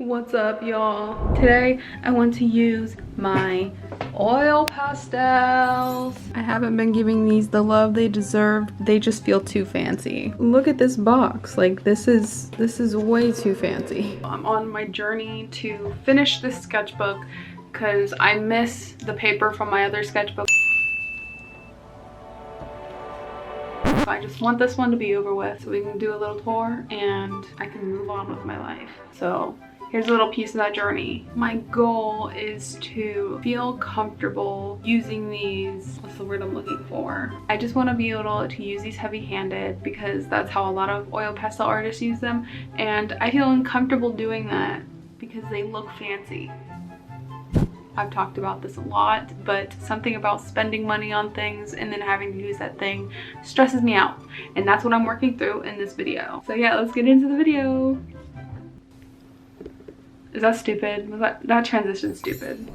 What's up, y'all? Today I want to use my oil pastels. I haven't been giving these the love they deserve. They just feel too fancy. Look at this box. Like this is way too fancy. I'm on my journey to finish this sketchbook because I miss the paper from my other sketchbook. So I just want this one to be over with so we can do a little tour and I can move on with my life. So here's a little piece of that journey. My goal is to feel comfortable using these. What's the word I'm looking for? I just want to be able to use these heavy-handed because that's how a lot of oil pastel artists use them. And I feel uncomfortable doing that because they look fancy. I've talked about this a lot, but something about spending money on things and then having to use that thing stresses me out. And that's what I'm working through in this video. So yeah, let's get into the video. Is that stupid? Was that transition stupid?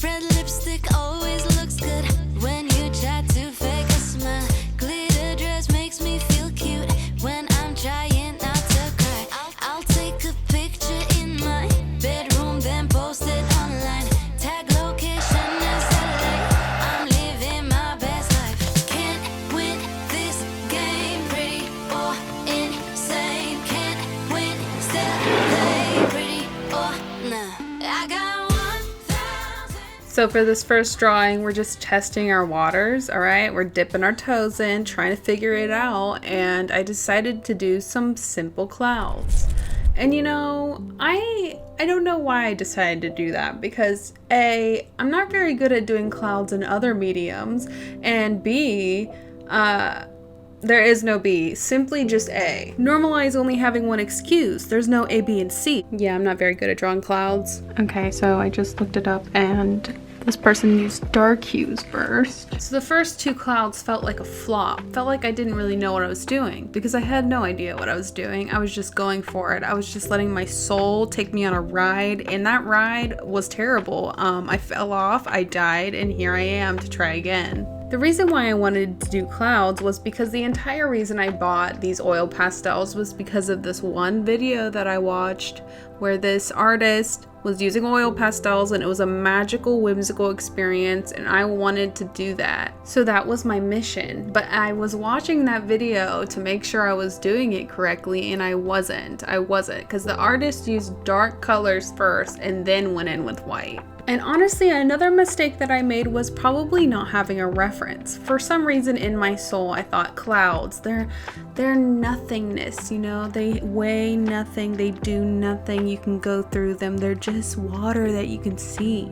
Red lipstick always looks good when you try to fake a smile. Glitter dress makes me feel cute when I'm trying not to cry. I'll take a picture in my bedroom, then post it online. Tag location as LA. I'm living my best life. Can't win this game, pretty or insane. Can't win, still play pretty or nah. I got 1,000. So for this first drawing, we're just testing our waters, all right? We're dipping our toes in, trying to figure it out, and I decided to do some simple clouds. And you know, I don't know why I decided to do that because A, I'm not very good at doing clouds in other mediums, and B, there is no B, simply just A. Normalize only having one excuse. There's no A, B, and C. Yeah, I'm not very good at drawing clouds. Okay, so I just looked it up and this person used dark hues first. So the first two clouds felt like a flop. Felt like I didn't really know what I was doing because I had no idea what I was doing. I was just going for it. I was just letting my soul take me on a ride, and that ride was terrible. I fell off, I died, and here I am to try again. The reason why I wanted to do clouds was because the entire reason I bought these oil pastels was because of this one video that I watched where this artist was using oil pastels and it was a magical, whimsical experience, and I wanted to do that. So that was my mission. But I was watching that video to make sure I was doing it correctly, and I wasn't because the artist used dark colors first and then went in with white. And honestly, another mistake that I made was probably not having a reference. For some reason in my soul, I thought clouds, they're nothingness, you know? They weigh nothing, they do nothing, you can go through them, they're just water that you can see.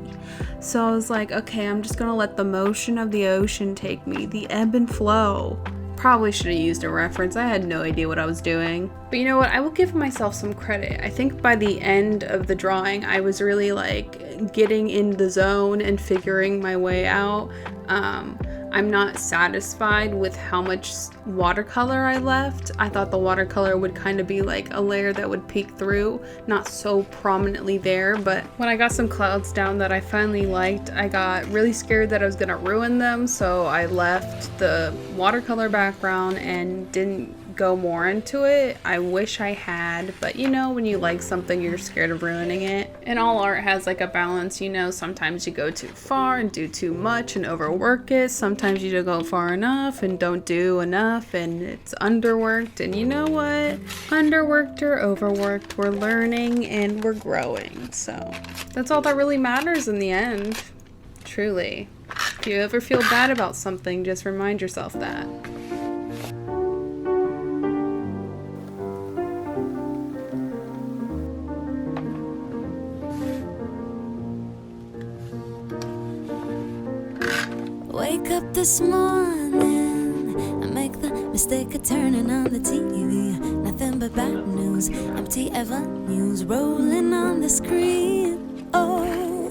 So I was like, okay, I'm just gonna let the motion of the ocean take me, the ebb and flow. Probably should have used a reference. I had no idea what I was doing. But you know what? I will give myself some credit. I think by the end of the drawing, I was really like getting in the zone and figuring my way out. I'm not satisfied with how much watercolor I left. I thought the watercolor would kind of be like a layer that would peek through, not so prominently there. But when I got some clouds down that I finally liked, I got really scared that I was gonna ruin them. So I left the watercolor background and didn't go more into it. I wish I had, but you know, when you like something, you're scared of ruining it. And all art has like a balance, you know. Sometimes you go too far and do too much and overwork it. Sometimes you don't go far enough and don't do enough and it's underworked. And you know what? Underworked or overworked, we're learning and we're growing. So that's all that really matters in the end, truly. If you ever feel bad about something, just remind yourself that. Wake up this morning, I make the mistake of turning on the TV. Nothing but bad news, empty avenues rolling on the screen. Oh,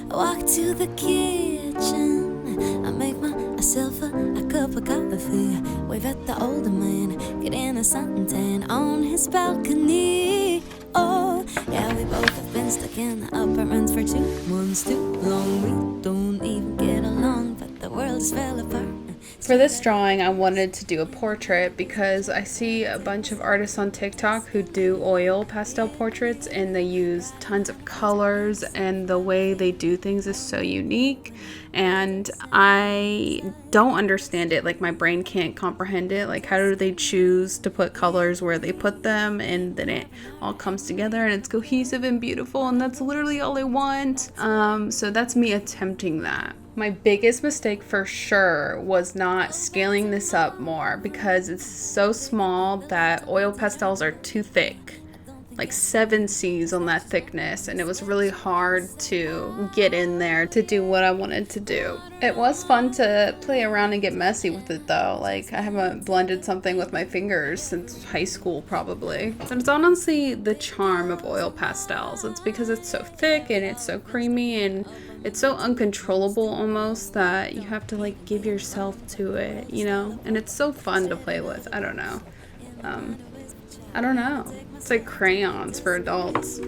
walk to the kitchen, I make myself a cup of coffee. Wave at the older man, get in a suntan on his balcony. Oh, yeah, we both have been one stuck in the apartments for 2 months too long. We don't even get along, but the world just fell apart. For this drawing, I wanted to do a portrait because I see a bunch of artists on TikTok who do oil pastel portraits, and they use tons of colors, and the way they do things is so unique, and I don't understand it. Like, my brain can't comprehend it. Like, how do they choose to put colors where they put them, and then it all comes together and it's cohesive and beautiful, and that's literally all I want. So that's me attempting that. My biggest mistake for sure was not scaling this up more, because it's so small that oil pastels are too thick, like 7 C's on that thickness, and it was really hard to get in there to do what I wanted to do. It was fun to play around and get messy with it though. Like, I haven't blended something with my fingers since high school probably. But it's honestly the charm of oil pastels. It's because it's so thick and it's so creamy and it's so uncontrollable almost that you have to like give yourself to it, you know? And it's so fun to play with. I don't know. It's like crayons for adults.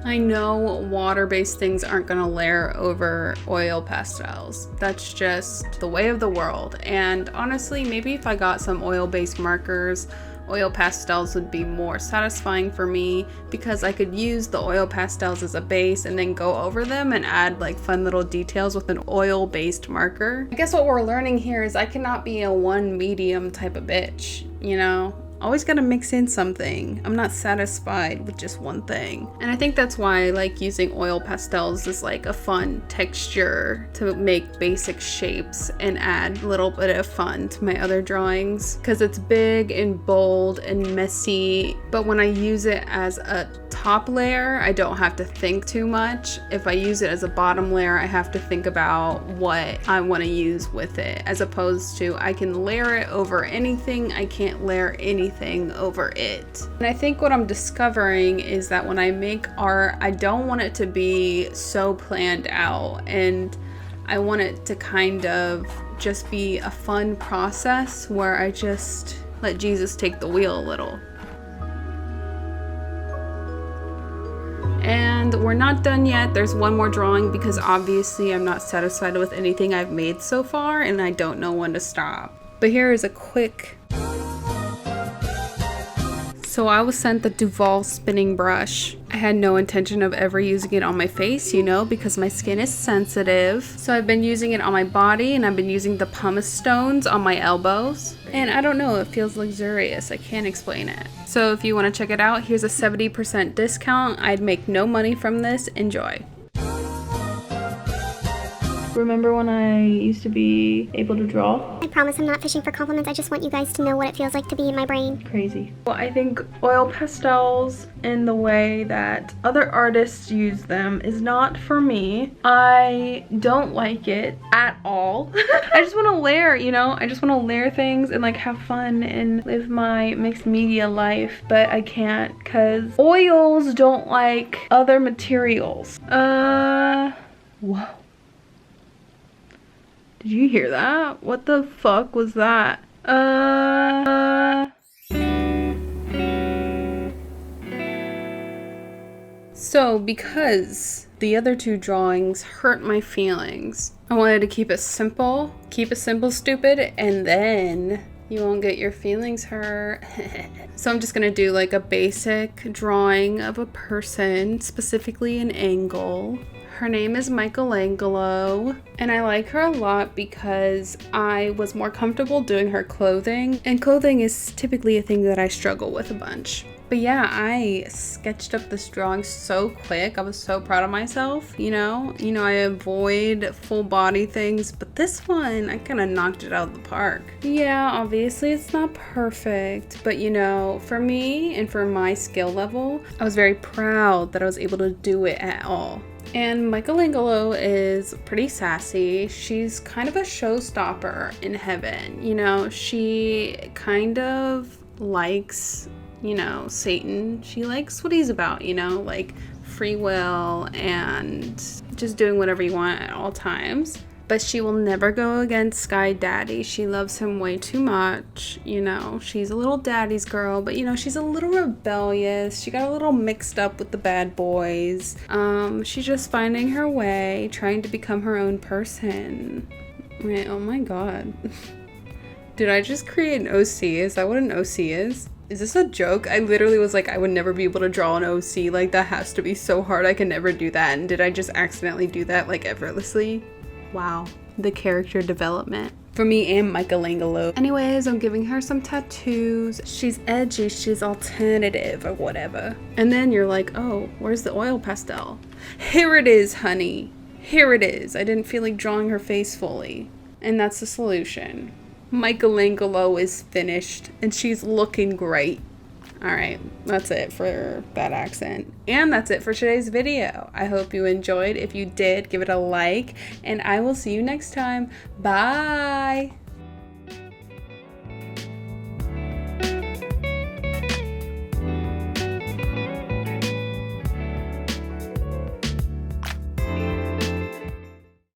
I know water-based things aren't gonna layer over oil pastels. That's just the way of the world. And honestly, maybe if I got some oil-based markers, oil pastels would be more satisfying for me, because I could use the oil pastels as a base and then go over them and add like fun little details with an oil-based marker. I guess what we're learning here is I cannot be a one medium type of bitch, you know? Always gotta mix in something. I'm not satisfied with just one thing. And I think that's why I like using oil pastels as like a fun texture to make basic shapes and add a little bit of fun to my other drawings, because it's big and bold and messy, but when I use it as a top layer, I don't have to think too much. If I use it as a bottom layer, I have to think about what I want to use with it, as opposed to I can layer it over anything, I can't layer anything over it. And I think what I'm discovering is that when I make art, I don't want it to be so planned out, and I want it to kind of just be a fun process where I just let Jesus take the wheel a little. And we're not done yet. There's one more drawing, because obviously I'm not satisfied with anything I've made so far and I don't know when to stop. But here is a quick... So I was sent the Duval spinning brush. I had no intention of ever using it on my face, you know, because my skin is sensitive. So I've been using it on my body, and I've been using the pumice stones on my elbows. And I don't know, it feels luxurious. I can't explain it. So if you want to check it out, here's a 70% discount. I'd make no money from this. Enjoy. Remember when I used to be able to draw? I promise I'm not fishing for compliments. I just want you guys to know what it feels like to be in my brain. Crazy. Well, I think oil pastels in the way that other artists use them is not for me. I don't like it at all. I just want to layer, you know? I just want to layer things and like have fun and live my mixed media life, but I can't because oils don't like other materials. Whoa. Did you hear that? What the fuck was that? So because the other two drawings hurt my feelings, I wanted to keep it simple, stupid, and then you won't get your feelings hurt. So I'm just gonna do like a basic drawing of a person, specifically an angle, Her name is Michelangelo, and I like her a lot because I was more comfortable doing her clothing, and clothing is typically a thing that I struggle with a bunch. But yeah, I sketched up this drawing so quick. I was so proud of myself, you know, I avoid full body things, but this one, I kind of knocked it out of the park. Yeah, obviously it's not perfect, but you know, for me and for my skill level, I was very proud that I was able to do it at all. And Michelangelo is pretty sassy. She's kind of a showstopper in heaven, you know, she kind of likes, you know, Satan. She likes what he's about, you know, like free will and just doing whatever you want at all times. But she will never go against Sky Daddy. She loves him way too much, you know. She's a little daddy's girl, but you know, she's a little rebellious. She got a little mixed up with the bad boys. She's just finding her way, trying to become her own person. Wait, oh my god. Did I just create an OC? Is that what an OC is? Is this a joke? I literally was like, I would never be able to draw an OC. Like, that has to be so hard. I can never do that. And did I just accidentally do that, like, effortlessly? Wow. The character development for me and Michelangelo. Anyways, I'm giving her some tattoos. She's edgy. She's alternative or whatever. And then you're like, oh, where's the oil pastel? Here it is, honey. Here it is. I didn't feel like drawing her face fully. And that's the solution. Michelangelo is finished and she's looking great. Alright, that's it for that accent. And that's it for today's video. I hope you enjoyed. If you did, give it a like, and I will see you next time. Bye!